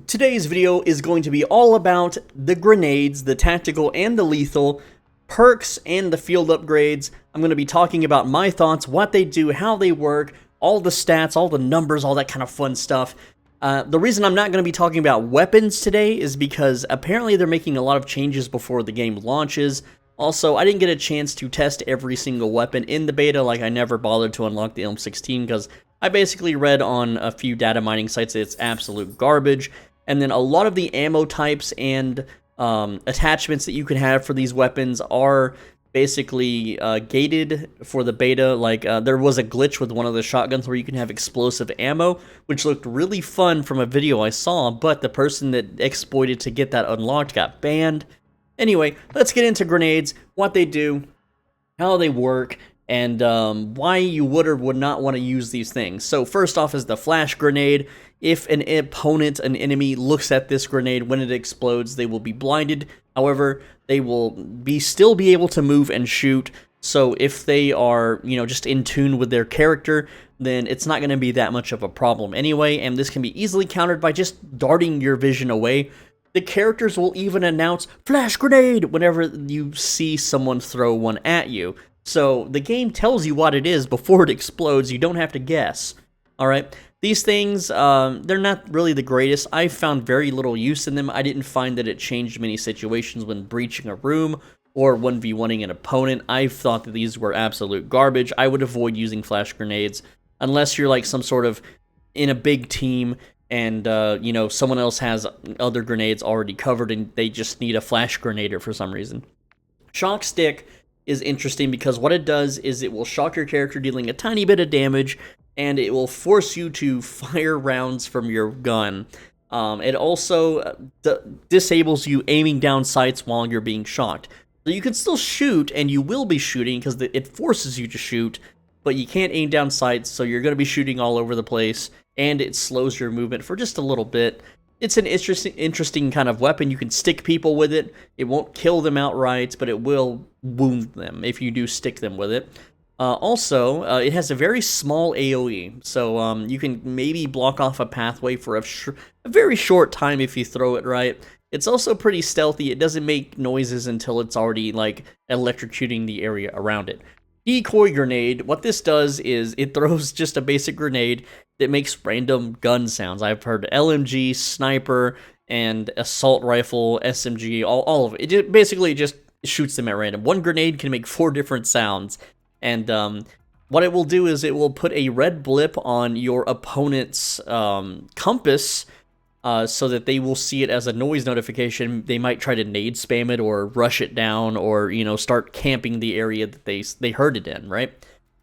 Today's video is going to be all about the grenades, the tactical and the lethal, perks, and the field upgrades. I'm going to be talking about my thoughts, what they do, how they work, all the stats, all the numbers, all that kind of fun stuff. The reason I'm not going to be talking about weapons today is because apparently they're making a lot of changes before the game launches. Also, I didn't get a chance to test every single weapon in the beta, like I never bothered to unlock the M16 because I basically read on a few data mining sites that it's absolute garbage. And then a lot of the ammo types and attachments that you can have for these weapons are basically gated for the beta. Like there was a glitch with one of the shotguns where you can have explosive ammo, which looked really fun from a video I saw, but the person that exploited to get that unlocked got banned. Anyway, let's get into grenades, what they do, how they work, and why you would or would not want to use these things. So first off is the flash grenade. If an opponent, an enemy, looks at this grenade when it explodes, they will be blinded. However, they will still be able to move and shoot. So if they are, just in tune with their character, then it's not going to be that much of a problem anyway, and this can be easily countered by just darting your vision away. The characters will even announce, "Flash grenade!" whenever you see someone throw one at you. So the game tells you what it is before it explodes. You don't have to guess. Alright? These things, they're not really the greatest. I found very little use in them. I didn't find that it changed many situations when breaching a room or 1v1ing an opponent. I thought that these were absolute garbage. I would avoid using flash grenades unless you're like some sort of in a big team and, someone else has other grenades already covered and they just need a flash grenader for some reason. Shock stick is interesting because what it does is it will shock your character, dealing a tiny bit of damage, and it will force you to fire rounds from your gun. It also disables you aiming down sights while you're being shocked. So you can still shoot, and you will be shooting because it forces you to shoot, but you can't aim down sights, so you're going to be shooting all over the place, and it slows your movement for just a little bit. It's an interesting kind of weapon. You can stick people with it. It won't kill them outright, but it will wound them if you do stick them with it. Also, it has a very small AoE, so you can maybe block off a pathway for a very short time if you throw it right. It's also pretty stealthy. It doesn't make noises until it's already, like, electrocuting the area around it. Decoy grenade, what this does is it throws just a basic grenade that makes random gun sounds. I've heard LMG, sniper, and assault rifle, SMG, all of it. It basically just shoots them at random. One grenade can make 4 different sounds. And what it will do is it will put a red blip on your opponent's compass so that they will see it as a noise notification. They might try to nade spam it or rush it down or, start camping the area that they heard it in, right?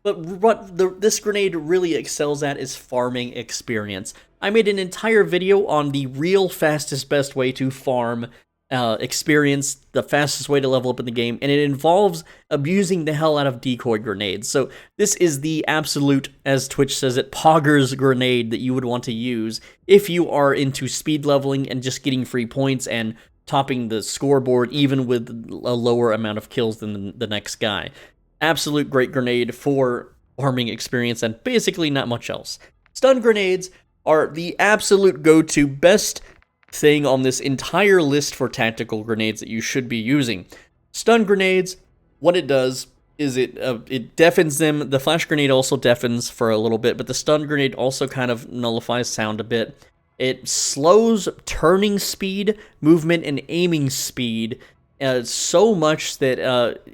But what this grenade really excels at is farming experience. I made an entire video on the real fastest, best way to farm experience, the fastest way to level up in the game, and it involves abusing the hell out of decoy grenades. So this is the absolute, as Twitch says it, poggers grenade that you would want to use if you are into speed leveling and just getting free points and topping the scoreboard even with a lower amount of kills than the next guy. Absolute great grenade for farming experience and basically not much else. Stun grenades are the absolute go-to best thing on this entire list for tactical grenades that you should be using. Stun grenades, what it does is it deafens them. The flash grenade also deafens for a little bit, but the stun grenade also kind of nullifies sound a bit. It slows turning speed, movement, and aiming speed so much that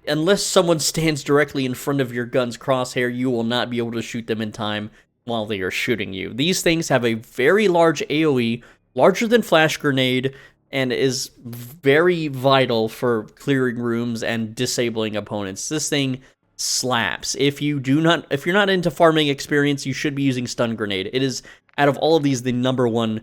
unless someone stands directly in front of your gun's crosshair, you will not be able to shoot them in time while they are shooting you. These things have a very large AoE, larger than flash grenade, and is very vital for clearing rooms and disabling opponents. This thing slaps. If you're not into farming experience, you should be using stun grenade. It is, out of all of these, the #1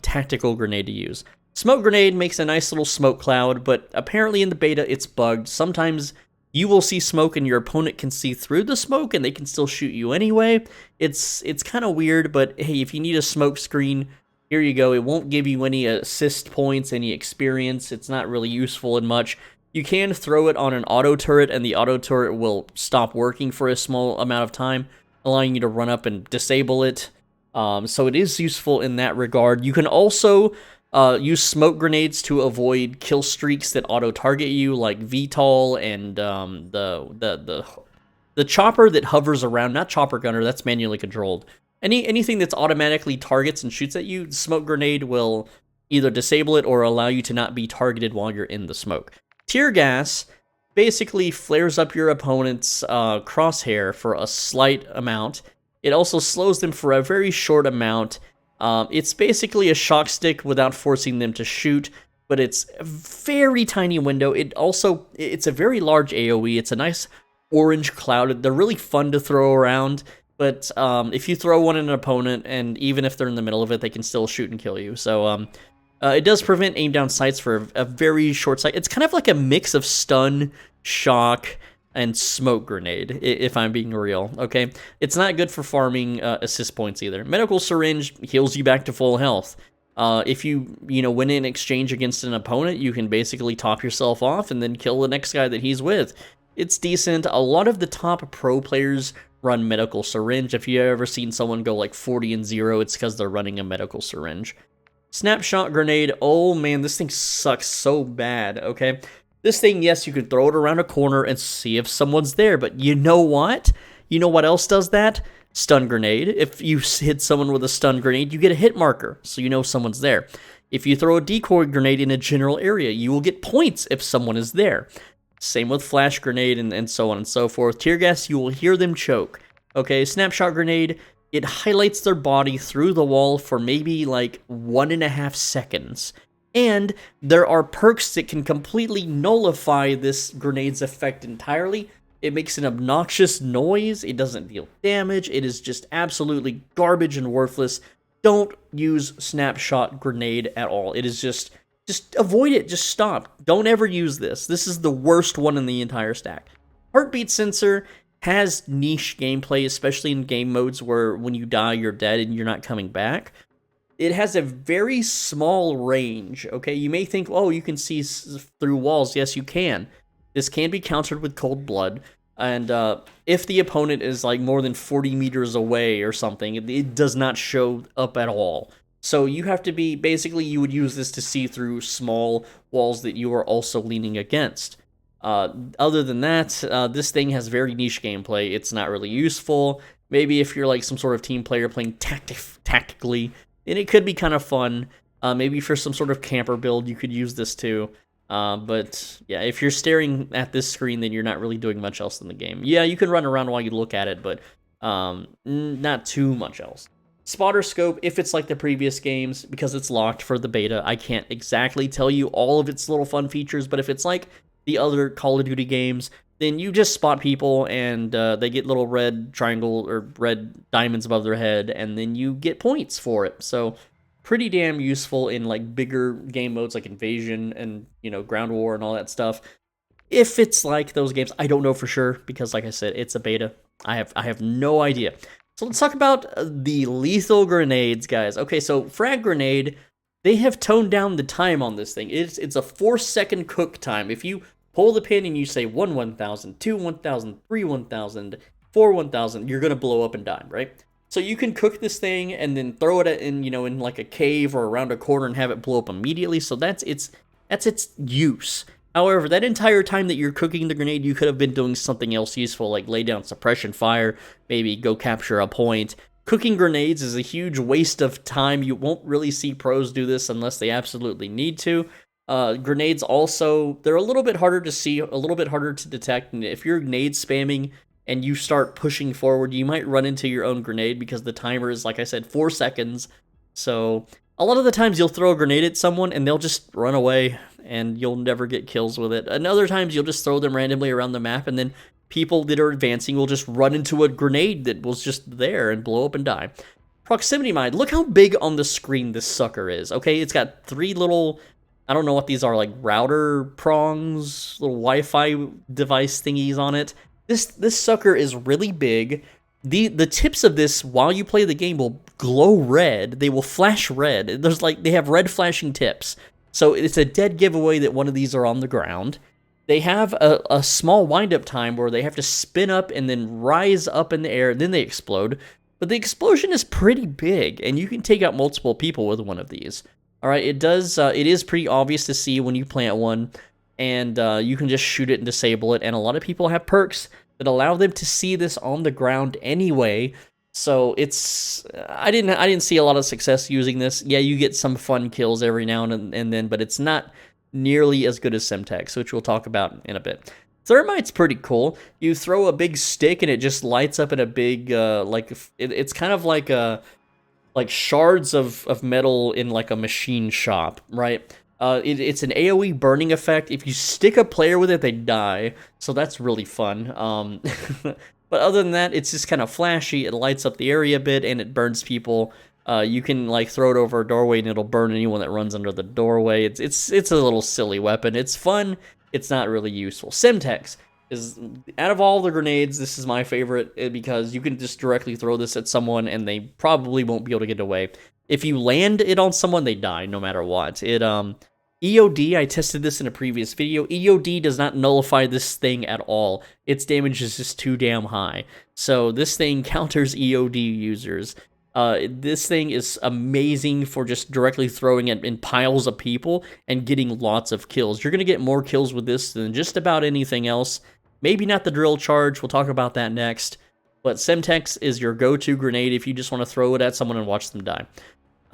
tactical grenade to use. Smoke grenade makes a nice little smoke cloud, but apparently in the beta it's bugged. Sometimes you will see smoke and your opponent can see through the smoke and they can still shoot you anyway. It's kind of weird, but hey, if you need a smoke screen, here you go. It won't give you any assist points, any experience. It's not really useful in much. You can throw it on an auto turret, and the auto turret will stop working for a small amount of time, allowing you to run up and disable it. So it is useful in that regard. You can also use smoke grenades to avoid kill streaks that auto-target you, like VTOL and the chopper that hovers around. Not chopper gunner, that's manually controlled. Anything that's automatically targets and shoots at you, the smoke grenade will either disable it or allow you to not be targeted while you're in the smoke. Tear gas basically flares up your opponent's crosshair for a slight amount. It also slows them for a very short amount. It's basically a shock stick without forcing them to shoot, but it's a very tiny window. It's a very large AoE. It's a nice orange cloud. They're really fun to throw around, but if you throw one at an opponent, and even if they're in the middle of it, they can still shoot and kill you. So it does prevent aim down sights for a very short sight. It's kind of like a mix of stun, shock, and smoke grenade, if I'm being real, okay? It's not good for farming assist points either. Medical syringe heals you back to full health. If you win in exchange against an opponent, you can basically top yourself off and then kill the next guy that he's with. It's decent. A lot of the top pro players run medical syringe. If you've ever seen someone go like 40-0, it's because they're running a medical syringe. Snapshot grenade, oh man, this thing sucks so bad, okay? This thing, yes, you can throw it around a corner and see if someone's there, but you know what? You know what else does that? Stun grenade. If you hit someone with a stun grenade, you get a hit marker, so you know someone's there. If you throw a decoy grenade in a general area, you will get points if someone is there. Same with flash grenade and so on and so forth. Tear gas, you will hear them choke. Okay, snapshot grenade, it highlights their body through the wall for maybe like 1.5 seconds. And there are perks that can completely nullify this grenade's effect entirely. It makes an obnoxious noise. It doesn't deal damage. It is just absolutely garbage and worthless. Don't use snapshot grenade at all. It is just avoid it. Just stop. Don't ever use this. This is the worst one in the entire stack. Heartbeat sensor has niche gameplay, especially in game modes where when you die, you're dead and you're not coming back. It has a very small range, okay? You may think, oh, you can see through walls. Yes, you can. This can be countered with cold blood, and if the opponent is like more than 40 meters away or something, it does not show up at all. So you have to be, basically, you would use this to see through small walls that you are also leaning against. Other than that, this thing has very niche gameplay. It's not really useful. Maybe if you're like some sort of team player playing tactically, and it could be kind of fun. Maybe for some sort of camper build, you could use this too. But yeah, if you're staring at this screen, then you're not really doing much else in the game. Yeah, you can run around while you look at it, but not too much else. Spotter scope, if it's like the previous games, because it's locked for the beta, I can't exactly tell you all of its little fun features, but if it's like the other Call of Duty games, then you just spot people and they get little red triangle or red diamonds above their head, and then you get points for it. So pretty damn useful in like bigger game modes like Invasion and Ground War and all that stuff. If it's like those games, I don't know for sure because like I said, it's a beta. I have no idea. So let's talk about the lethal grenades, guys. Okay, so frag grenade, they have toned down the time on this thing. It's a 4-second cook time. If you pull the pin and you say 1 1000, 2 1000, 3 1000, 4 1000, you're gonna blow up and die, right? So you can cook this thing and then throw it in like a cave or around a corner and have it blow up immediately. So that's its use. However, that entire time that you're cooking the grenade, you could have been doing something else useful, like lay down suppression fire, maybe go capture a point. Cooking grenades is a huge waste of time. You won't really see pros do this unless they absolutely need to. Grenades also, they're a little bit harder to see, a little bit harder to detect, and if you're grenade spamming and you start pushing forward, you might run into your own grenade because the timer is, like I said, 4 seconds. So a lot of the times you'll throw a grenade at someone and they'll just run away and you'll never get kills with it. And other times you'll just throw them randomly around the map and then people that are advancing will just run into a grenade that was just there and blow up and die. Proximity mine, look how big on the screen this sucker is, okay? It's got 3 little, I don't know what these are, like router prongs, little Wi-Fi device thingies on it. This sucker is really big. The tips of this, while you play the game, will glow red. They will flash red. They have red flashing tips. So it's a dead giveaway that one of these are on the ground. They have a small wind-up time where they have to spin up and then rise up in the air, then they explode. but the explosion is pretty big, and you can take out multiple people with one of these. All right, it is pretty obvious to see when you plant one, and you can just shoot it and disable it, and a lot of people have perks that allow them to see this on the ground anyway. So I didn't see a lot of success using this. Yeah, you get some fun kills every now and then, but it's not nearly as good as Semtex, which we'll talk about in a bit. Thermite's pretty cool. You throw a big stick and it just lights up in a big it's kind of like shards of metal in like a machine shop, right? It's an AoE burning effect. If you stick a player with it, they die. So that's really fun. But other than that, it's just kind of flashy. It lights up the area a bit, and it burns people. You can like throw it over a doorway, and it'll burn anyone that runs under the doorway. It's a little silly weapon. It's fun. It's not really useful. Semtex is, out of all the grenades, this is my favorite because you can just directly throw this at someone, and they probably won't be able to get away. If you land it on someone, they die no matter what. EOD, I tested this in a previous video. EOD does not nullify this thing at all. Its damage is just too damn high. So this thing counters EOD users. This thing is amazing for just directly throwing it in piles of people and getting lots of kills. You're going to get more kills with this than just about anything else. Maybe not the drill charge. We'll talk about that next. But Semtex is your go-to grenade if you just want to throw it at someone and watch them die.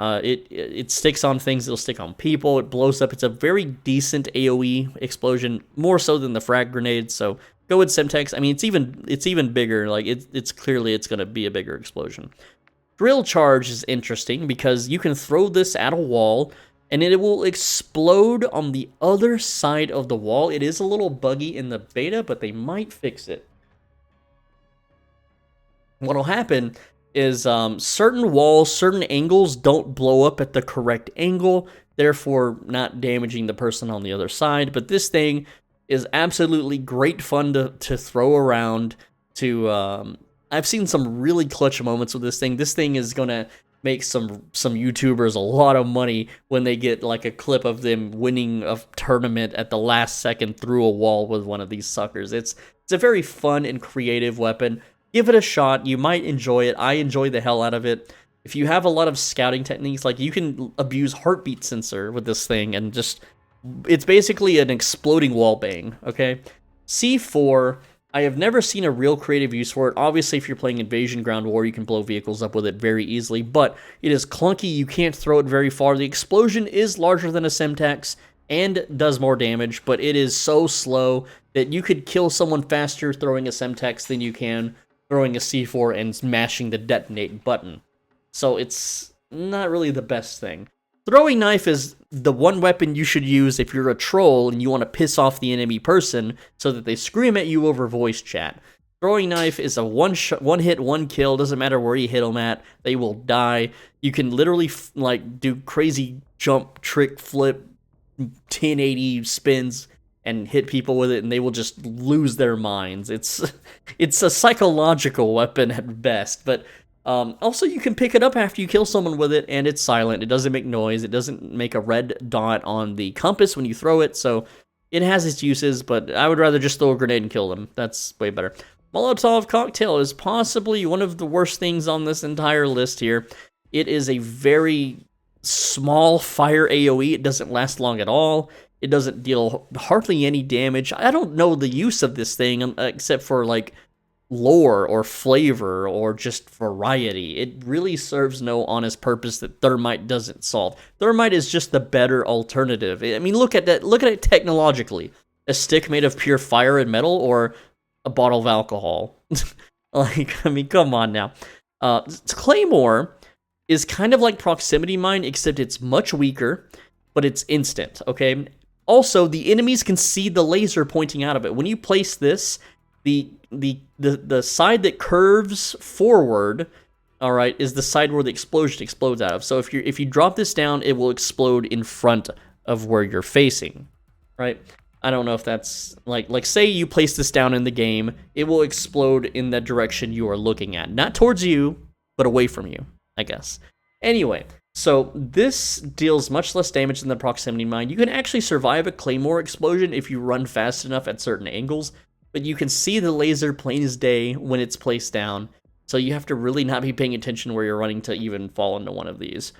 It sticks on things, it'll stick on people, it blows up. It's a very decent AoE explosion, more so than the frag grenade, so go with Semtex. I mean, it's even bigger, like it's clearly going to be a bigger explosion. Drill charge is interesting because you can throw this at a wall and it will explode on the other side of the wall. It is a little buggy in the beta, but they might fix it. What'll happen is certain walls, certain angles don't blow up at the correct angle, therefore not damaging the person on the other side. But this thing is absolutely great fun to throw around. I've seen some really clutch moments with this thing. This thing is gonna make some YouTubers a lot of money when they get like a clip of them winning a tournament at the last second through a wall with one of these suckers. It's a very fun and creative weapon. Give it a shot. You might enjoy it. I enjoy the hell out of it. If you have a lot of scouting techniques, like you can abuse heartbeat sensor with this thing and just, it's basically an exploding wall bang, okay? C4, I have never seen a real creative use for it. Obviously, if you're playing Invasion Ground War, you can blow vehicles up with it very easily, but it is clunky. You can't throw it very far. The explosion is larger than a Semtex and does more damage, but it is so slow that you could kill someone faster throwing a Semtex than you can throwing a C4 and smashing the detonate button. So it's not really the best thing. Throwing knife is the one weapon you should use if you're a troll and you want to piss off the enemy person so that they scream at you over voice chat. Throwing knife is a one hit, one kill. Doesn't matter where you hit them at, they will die. You can literally like do crazy jump, trick, flip, 1080 spins and hit people with it, and they will just lose their minds. It's a psychological weapon at best, but also you can pick it up after you kill someone with it, and it's silent. It doesn't make noise. It doesn't make a red dot on the compass when you throw it, so it has its uses, but I would rather just throw a grenade and kill them. That's way better. Molotov cocktail is possibly one of the worst things on this entire list here. It is a very small fire AoE. It doesn't last long at all. It doesn't deal hardly any damage. I don't know the use of this thing except for like lore or flavor or just variety. It really serves no honest purpose that Thermite doesn't solve. Thermite is just the better alternative. I mean, look at that. Look at it technologically. A stick made of pure fire and metal, or a bottle of alcohol. Like, I mean, come on now. Claymore is kind of like proximity mine, except it's much weaker, but it's instant, okay? Also, the enemies can see the laser pointing out of it. When you place this, the side that curves forward, all right, is the side where the explosion explodes out of. So if you drop this down, it will explode in front of where you're facing, right? I don't know if that's like say you place this down in the game, it will explode in the direction you are looking at, not towards you, but away from you, I guess. Anyway, so this deals much less damage than the proximity mine. You can actually survive a claymore explosion if you run fast enough at certain angles, but you can see the laser plain as day when it's placed down. So you have to really not be paying attention where you're running to even fall into one of these.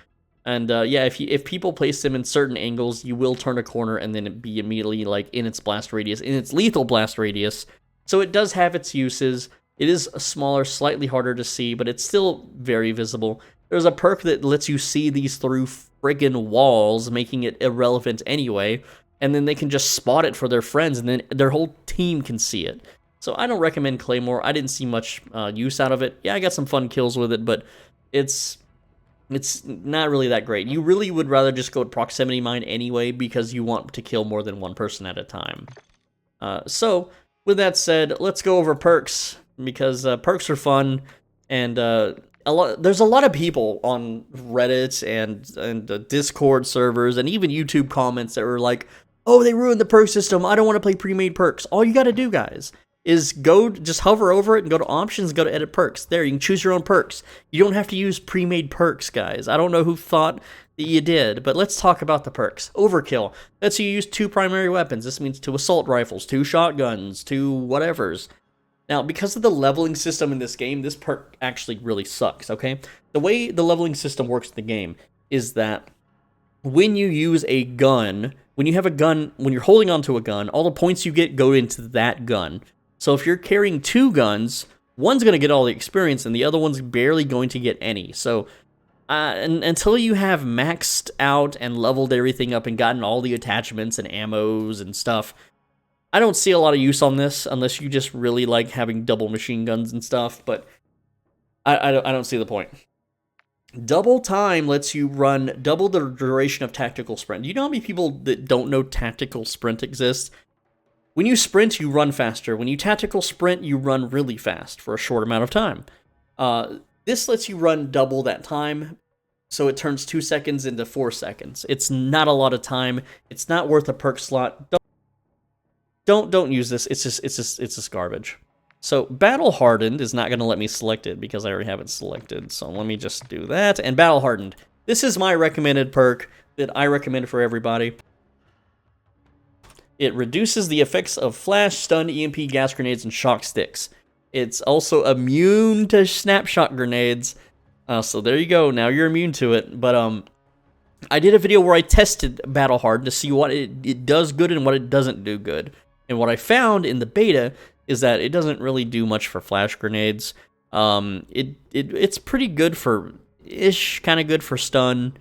And yeah, if people place them in certain angles, you will turn a corner and then be immediately like in its blast radius, in its lethal blast radius. So it does have its uses. It is smaller, slightly harder to see, but it's still very visible. There's a perk that lets you see these through friggin' walls, making it irrelevant anyway, and then they can just spot it for their friends, and then their whole team can see it. So I don't recommend Claymore. I didn't see much use out of it. Yeah, I got some fun kills with it, but it's not really that great. You really would rather just go with proximity mine anyway, because you want to kill more than one person at a time. So, with that said, let's go over perks, because perks are fun, and there's a lot of people on Reddit and Discord servers, and even YouTube comments that were like, oh, they ruined the perk system, I don't want to play pre-made perks. All you gotta do, guys, is just hover over it and go to options, go to edit perks. There, you can choose your own perks. You don't have to use pre-made perks, guys. I don't know who thought that you did, but let's talk about the perks. Overkill. Lets you use 2 primary weapons. This means 2 assault rifles, 2 shotguns, 2 whatevers. Now, because of the leveling system in this game, this perk actually really sucks, okay? The way the leveling system works in the game is that when you use a gun, when you have a gun, when you're holding onto a gun, all the points you get go into that gun. So if you're carrying 2 guns, one's going to get all the experience and the other one's barely going to get any. So until you have maxed out and leveled everything up and gotten all the attachments and ammos and stuff, I don't see a lot of use on this unless you just really like having double machine guns and stuff, but I don't see the point. Double time lets you run double the duration of tactical sprint. Do you know how many people that don't know tactical sprint exists? When you sprint, you run faster. When you tactical sprint, you run really fast for a short amount of time. This lets you run double that time, so it turns 2 seconds into 4 seconds. It's not a lot of time. It's not worth a perk slot. Don't use this. It's just garbage. So Battle Hardened is not going to let me select it because I already have it selected. So let me just do that. And Battle Hardened. This is my recommended perk that I recommend for everybody. It reduces the effects of flash, stun, EMP, gas grenades, and shock sticks. It's also immune to snapshot grenades. So there you go. Now you're immune to it. But I did a video where I tested Battle Hardened to see what it does good and what it doesn't do good. And what I found in the beta is that it doesn't really do much for flash grenades. It's pretty good for kind of good for stun.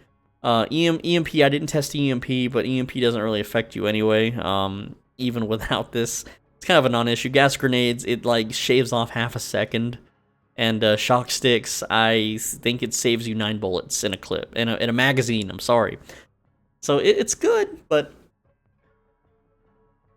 EMP, I didn't test EMP, but EMP doesn't really affect you anyway. Even without this, it's kind of a non-issue. Gas grenades, it like shaves off half a second, and shock sticks, I think it saves you 9 bullets in a clip, in a magazine. I'm sorry. So it's good, but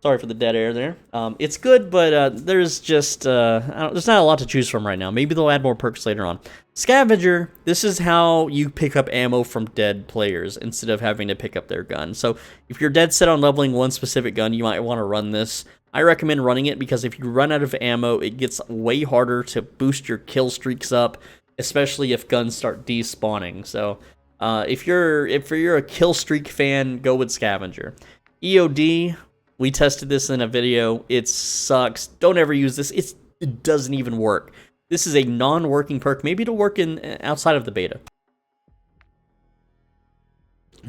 sorry for the dead air there. It's good, but there's just there's not a lot to choose from right now. Maybe they'll add more perks later on. Scavenger, this is how you pick up ammo from dead players instead of having to pick up their gun. So if you're dead set on leveling one specific gun, you might want to run this. I recommend running it because if you run out of ammo, it gets way harder to boost your kill streaks up, especially if guns start despawning. So if you're a kill streak fan, go with Scavenger. EOD, we tested this in a video. It sucks. Don't ever use this. It doesn't even work. This is a non-working perk. Maybe it'll work outside of the beta.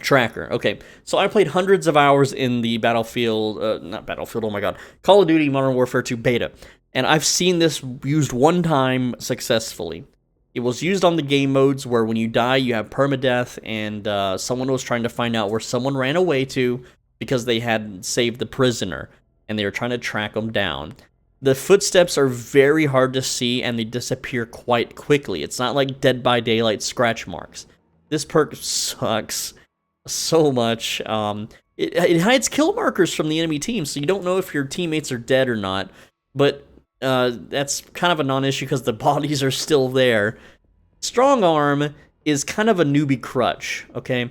Tracker. Okay, so I played hundreds of hours in the not Battlefield, oh my god, Call of Duty Modern Warfare 2 beta, and I've seen this used one time successfully. It was used on the game modes where when you die, you have permadeath, and someone was trying to find out where someone ran away to because they had saved the prisoner, and they were trying to track them down. The footsteps are very hard to see, and they disappear quite quickly. It's not like Dead by Daylight scratch marks. This perk sucks so much. It hides kill markers from the enemy team, so you don't know if your teammates are dead or not, but that's kind of a non-issue because the bodies are still there. Strong Arm is kind of a newbie crutch, okay?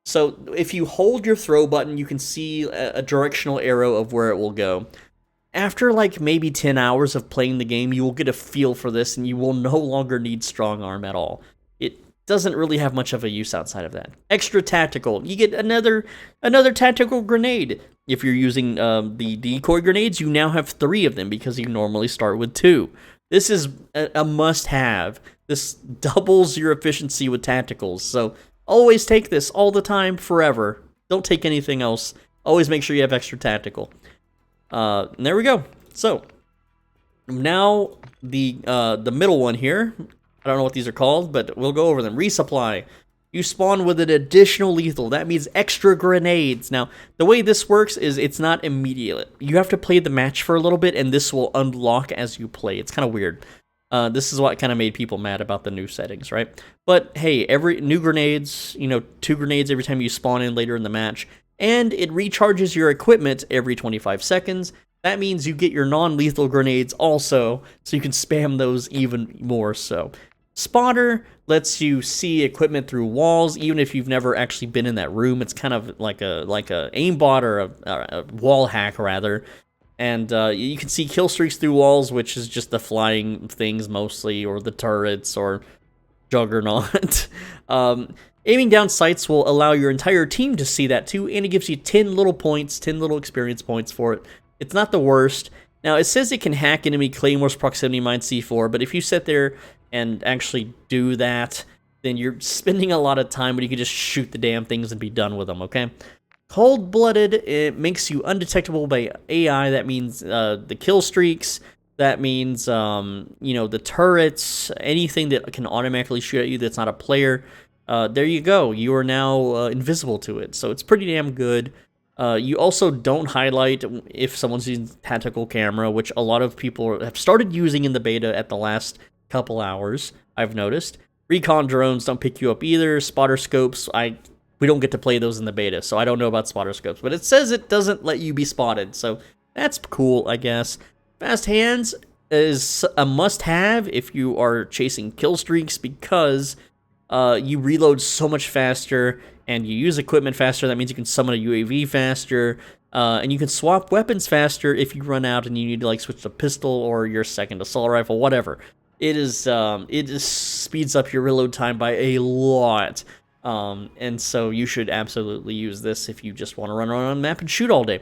So if you hold your throw button, you can see a directional arrow of where it will go. After like maybe 10 hours of playing the game, you will get a feel for this, and you will no longer need Strong Arm at all. It doesn't really have much of a use outside of that. Extra tactical. You get another tactical grenade. If you're using the decoy grenades, you now have 3 of them because you normally start with 2. This is a must-have. This doubles your efficiency with tacticals, so always take this all the time, forever. Don't take anything else. Always make sure you have extra tactical. And there we go. So now the middle one here. I don't know what these are called, but we'll go over them. Resupply. You spawn with an additional lethal. That means extra grenades. Now, the way this works is it's not immediate. You have to play the match for a little bit, and this will unlock as you play. It's kind of weird. This is what kind of made people mad about the new settings, right? But hey, every new grenades, 2 grenades every time you spawn in later in the match, and it recharges your equipment every 25 seconds. That means you get your non-lethal grenades also, so you can spam those even more so. Spotter lets you see equipment through walls, even if you've never actually been in that room. It's kind of like a aimbot or a wall hack rather, and you can see kill streaks through walls, which is just the flying things mostly, or the turrets, or Juggernaut. Aiming down sights will allow your entire team to see that too, and it gives you 10 little points, 10 little experience points for it. It's not the worst. Now, it says it can hack enemy claymores, proximity mine, C4, but if you sit there and actually do that, then you're spending a lot of time when you can just shoot the damn things and be done with them, okay? Cold-blooded, it makes you undetectable by AI. That means the kill streaks. That means, the turrets, anything that can automatically shoot at you that's not a player. There you go. You are now invisible to it, so it's pretty damn good. You also don't highlight if someone's using tactical camera, which a lot of people have started using in the beta at the last couple hours, I've noticed. Recon drones don't pick you up either. Spotter scopes, we don't get to play those in the beta, so I don't know about spotter scopes, but it says it doesn't let you be spotted, so that's cool, I guess. Fast hands is a must-have if you are chasing kill streaks, because you reload so much faster, and you use equipment faster. That means you can summon a UAV faster, and you can swap weapons faster if you run out and you need to switch to pistol or your second assault rifle, whatever. It just speeds up your reload time by a lot, and so you should absolutely use this if you just want to run around on the map and shoot all day.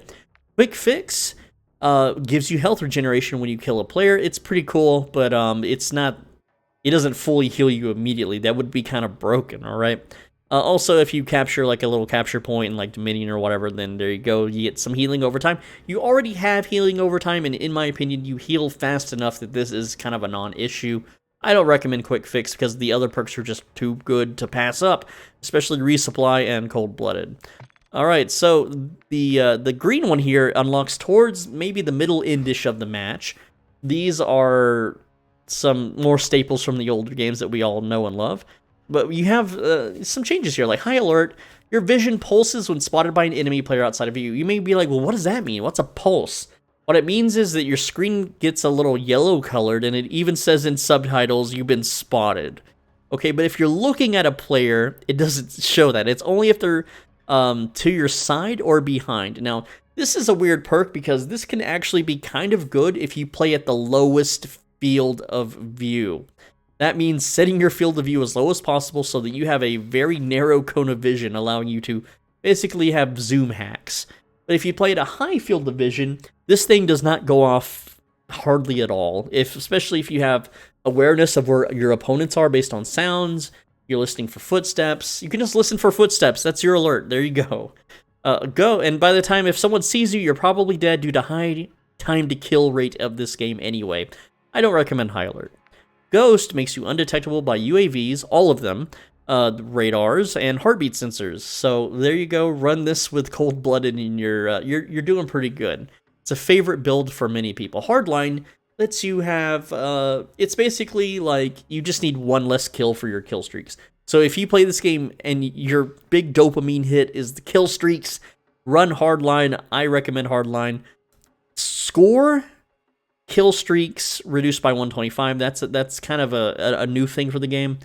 Quick fix gives you health regeneration when you kill a player. It's pretty cool, but it doesn't fully heal you immediately. That would be kind of broken, all right? Also, if you capture a little capture point in Dominion or whatever, then there you go. You get some healing over time. You already have healing over time, and in my opinion, you heal fast enough that this is kind of a non-issue. I don't recommend Quick Fix because the other perks are just too good to pass up, especially Resupply and Cold-Blooded. All right, so the green one here unlocks towards maybe the middle-end-ish of the match. These are some more staples from the older games that we all know and love. But you have some changes here, like High Alert. Your vision pulses when spotted by an enemy player outside of you. You may be like, well, what does that mean? What's a pulse? What it means is that your screen gets a little yellow colored, and it even says in subtitles, you've been spotted. Okay, but if you're looking at a player, it doesn't show that. It's only if they're to your side or behind. Now, this is a weird perk because this can actually be kind of good if you play at the lowest field of view. That means setting your field of view as low as possible so that you have a very narrow cone of vision, allowing you to basically have zoom hacks. But if you play at a high field of vision, this thing does not go off hardly at all, especially if you have awareness of where your opponents are based on sounds, you're listening for footsteps. You can just listen for footsteps. That's your alert. There you go. And by the time, if someone sees you, you're probably dead due to high time to kill rate of this game anyway. I don't recommend High Alert. Ghost makes you undetectable by UAVs, all of them, radars, and heartbeat sensors. So there you go. Run this with Cold-Blooded, and you're doing pretty good. It's a favorite build for many people. Hardline lets you have. It's basically like you just need one less kill for your kill streaks. So if you play this game and your big dopamine hit is the kill streaks, run Hardline. I recommend Hardline. Score. Kill streaks reduced by 125. That's kind of a new thing for the game.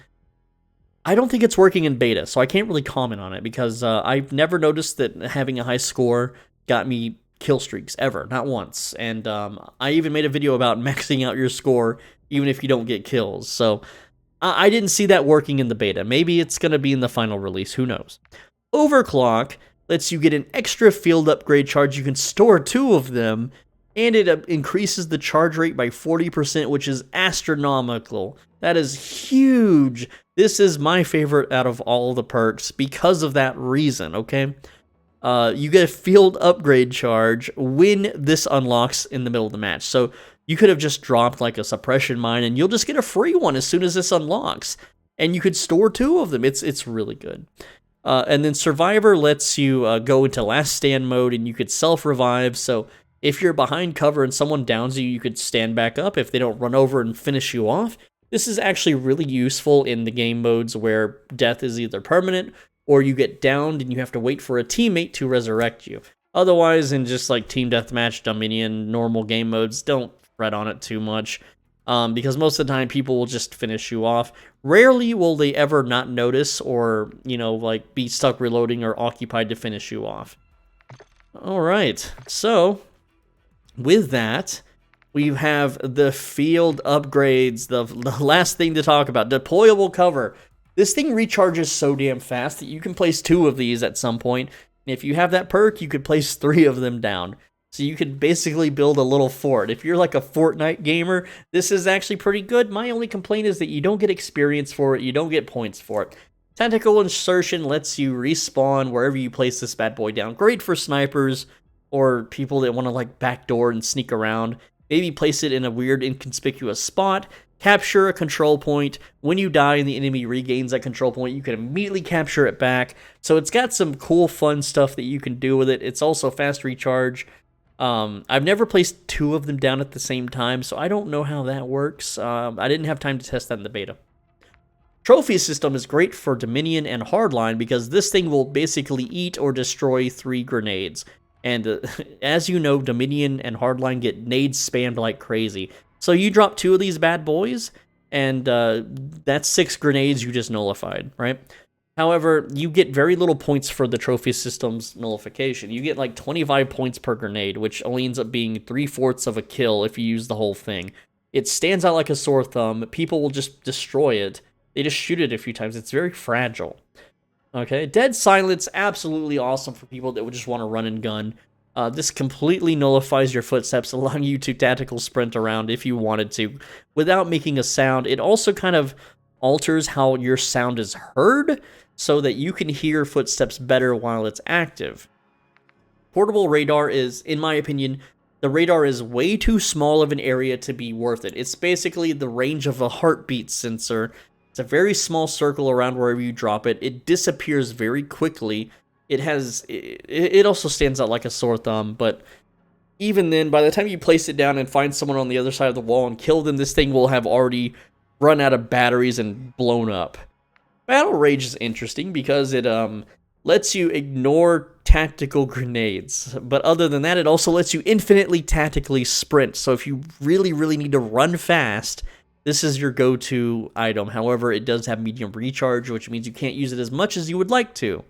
I don't think it's working in beta, so I can't really comment on it because I've never noticed that having a high score got me kill streaks ever, not once. And I even made a video about maxing out your score even if you don't get kills. So I didn't see that working in the beta. Maybe it's going to be in the final release. Who knows? Overclock lets you get an extra field upgrade charge. You can store 2 of them. and it increases the charge rate by 40%, which is astronomical. That is huge. This is my favorite out of all the perks because of that reason, okay? You get a field upgrade charge when this unlocks in the middle of the match. So you could have just dropped like a suppression mine and you'll just get a free one as soon as this unlocks. And you could store 2 of them. It's really good. And then Survivor lets you go into last stand mode and you could self-revive. So if you're behind cover and someone downs you, you could stand back up if they don't run over and finish you off. This is actually really useful in the game modes where death is either permanent or you get downed and you have to wait for a teammate to resurrect you. Otherwise, in just like Team Deathmatch, Dominion, normal game modes, don't fret on it too much. Because most of the time people will just finish you off. Rarely will they ever not notice or, you know, like be stuck reloading or occupied to finish you off. Alright, so with that, we have the field upgrades, the last thing to talk about, deployable cover. This thing recharges so damn fast that you can place 2 of these at some point. And if you have that perk, you could place 3 of them down. So you could basically build a little fort. If you're like a Fortnite gamer, this is actually pretty good. My only complaint is that you don't get experience for it, you don't get points for it. Tentacle insertion lets you respawn wherever you place this bad boy down. Great for snipers or people that want to like backdoor and sneak around. Maybe place it in a weird inconspicuous spot. Capture a control point. When you die and the enemy regains that control point, you can immediately capture it back. So it's got some cool fun stuff that you can do with it. It's also fast recharge. I've never placed 2 of them down at the same time, so I don't know how that works. I didn't have time to test that in the beta. Trophy system is great for Dominion and Hardline because this thing will basically eat or destroy 3 grenades. And as you know, Dominion and Hardline get nades spammed like crazy. So you drop 2 of these bad boys, and that's 6 grenades you just nullified, right? However, you get very little points for the trophy system's nullification. You get like 25 points per grenade, which only ends up being 3/4 of a kill if you use the whole thing. It stands out like a sore thumb. People will just destroy it. They just shoot it a few times. It's very fragile. Okay, Dead Silence, absolutely awesome for people that would just want to run and gun. This completely nullifies your footsteps, allowing you to tactical sprint around if you wanted to, without making a sound. It also kind of alters how your sound is heard, so that you can hear footsteps better while it's active. Portable radar is, in my opinion, the radar is way too small of an area to be worth it. It's basically the range of a heartbeat sensor. It's a very small circle around wherever you drop it. It disappears very quickly. It also stands out like a sore thumb, but even then, by the time you place it down and find someone on the other side of the wall and kill them, this thing will have already run out of batteries and blown up. Battle Rage is interesting because it lets you ignore tactical grenades. But other than that, it also lets you infinitely tactically sprint. So if you really, really need to run fast, this is your go-to item. However, it does have medium recharge, which means you can't use it as much as you would like to.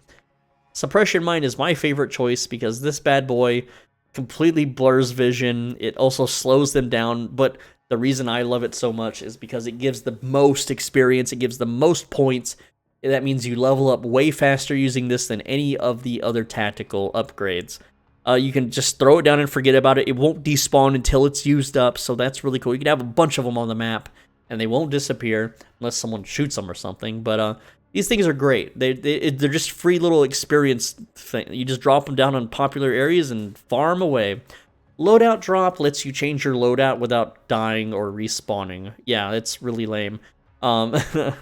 Suppression Mine is my favorite choice because this bad boy completely blurs vision. It also slows them down, but the reason I love it so much is because it gives the most experience, it gives the most points. That means you level up way faster using this than any of the other tactical upgrades. You can just throw it down and forget about it. It won't despawn until it's used up, so that's really cool. You can have a bunch of them on the map, and they won't disappear unless someone shoots them or something. But these things are great. They're just free little experience thing. You just drop them down on popular areas and farm away. Loadout drop lets you change your loadout without dying or respawning. Yeah, it's really lame. It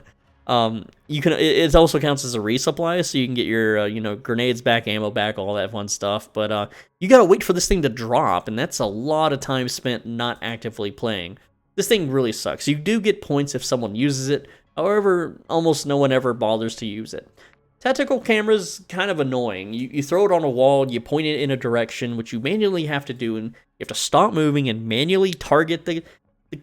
also counts as a resupply, so you can get your grenades back, ammo back, all that fun stuff. But you gotta wait for this thing to drop, and that's a lot of time spent not actively playing. This thing really sucks. You do get points if someone uses it. However, almost no one ever bothers to use it. Tactical camera's kind of annoying. You throw it on a wall, you point it in a direction, which you manually have to do, and you have to stop moving and manually target the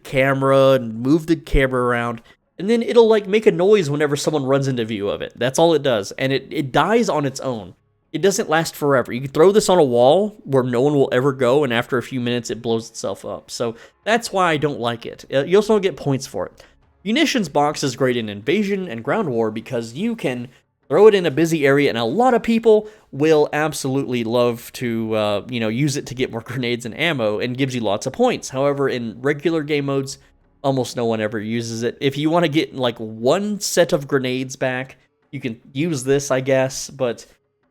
camera and move the camera around, and then it'll like make a noise whenever someone runs into view of it. That's all it does, and it dies on its own. It doesn't last forever. You can throw this on a wall where no one will ever go, and after a few minutes it blows itself up. So that's why I don't like it. You also don't get points for it. Munitions box is great in Invasion and Ground War because you can throw it in a busy area, and a lot of people will absolutely love to, use it to get more grenades and ammo, and gives you lots of points. However, in regular game modes, almost no one ever uses it. If you want to get like one set of grenades back, you can use this, I guess, but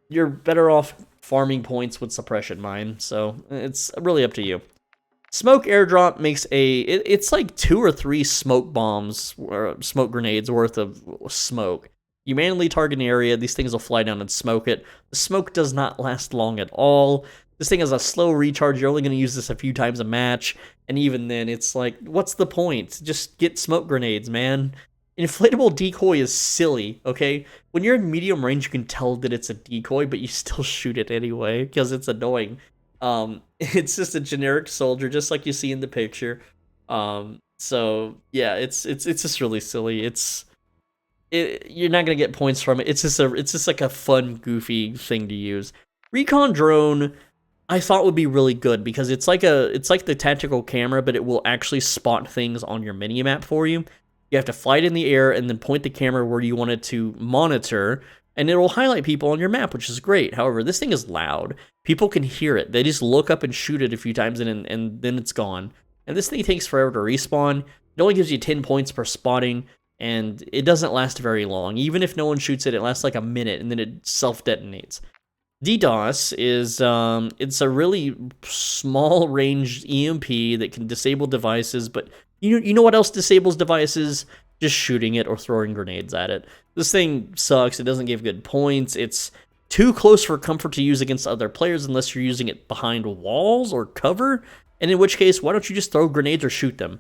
you're better off farming points with suppression mine, so it's really up to you. Smoke airdrop makes it's like 2 or 3 smoke bombs or smoke grenades worth of smoke. You manually target an area, these things will fly down and smoke it. The smoke does not last long at all. This thing has a slow recharge, you're only going to use this a few times a match, and even then, it's like, what's the point? Just get smoke grenades, man. Inflatable decoy is silly, okay? When you're in medium range, you can tell that it's a decoy, but you still shoot it anyway, because it's annoying. It's just a generic soldier, just like you see in the picture. So yeah, it's just really silly. You're not gonna get points from it. It's just like a fun, goofy thing to use. Recon drone, I thought would be really good because it's like the tactical camera, but it will actually spot things on your minimap for you. You have to fly it in the air and then point the camera where you want it to monitor, and it will highlight people on your map, which is great. However, this thing is loud. People can hear it. They just look up and shoot it a few times, and then it's gone. And this thing takes forever to respawn. It only gives you 10 points per spotting, and it doesn't last very long. Even if no one shoots it, it lasts like a minute, and then it self-detonates. DDoS is it's a really small range EMP that can disable devices, but you know what else disables devices? Just shooting it or throwing grenades at it. This thing sucks. It doesn't give good points. It's too close for comfort to use against other players unless you're using it behind walls or cover, and in which case, why don't you just throw grenades or shoot them?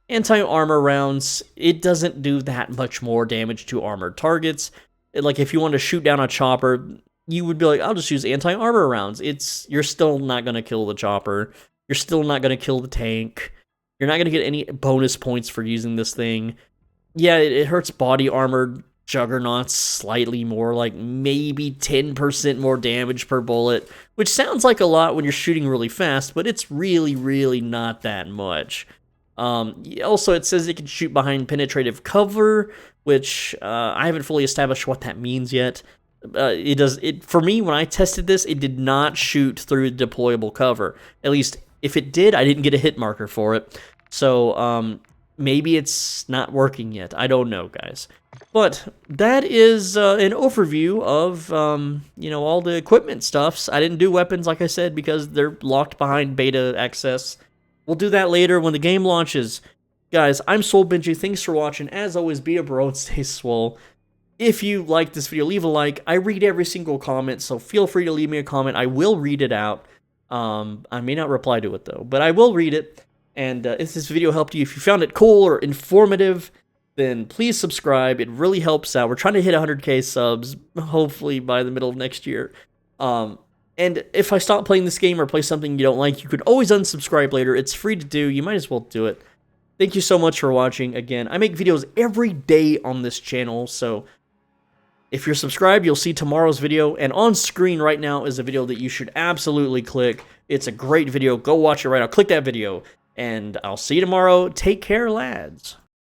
Anti-armor rounds, it doesn't do that much more damage to armored targets. Like if you want to shoot down a chopper, you would be like, I'll just use anti-armor rounds. You're still not going to kill the chopper. You're still not going to kill the tank. You're not going to get any bonus points for using this thing. Yeah, it hurts body armored juggernauts slightly more, like maybe 10% more damage per bullet, which sounds like a lot when you're shooting really fast, but it's really, really not that much. Also, it says it can shoot behind penetrative cover, which I haven't fully established what that means yet. For me, when I tested this, it did not shoot through deployable cover. At least, if it did, I didn't get a hit marker for it. So, maybe it's not working yet. I don't know, guys. But that is an overview of, all the equipment stuffs. I didn't do weapons, like I said, because they're locked behind beta access. We'll do that later when the game launches. Guys, I'm Soul Benji. Thanks for watching. As always, be a bro and stay swole. If you like this video, leave a like. I read every single comment, so feel free to leave me a comment. I will read it out. I may not reply to it, though, but I will read it. And if this video helped you, if you found it cool or informative, then please subscribe. It really helps out. We're trying to hit 100K subs, hopefully by the middle of next year. And if I stop playing this game or play something you don't like, you could always unsubscribe later. It's free to do. You might as well do it. Thank you so much for watching. Again, I make videos every day on this channel, so if you're subscribed, you'll see tomorrow's video, and on screen right now is a video that you should absolutely click. It's a great video. Go watch it right now. Click that video, and I'll see you tomorrow. Take care, lads.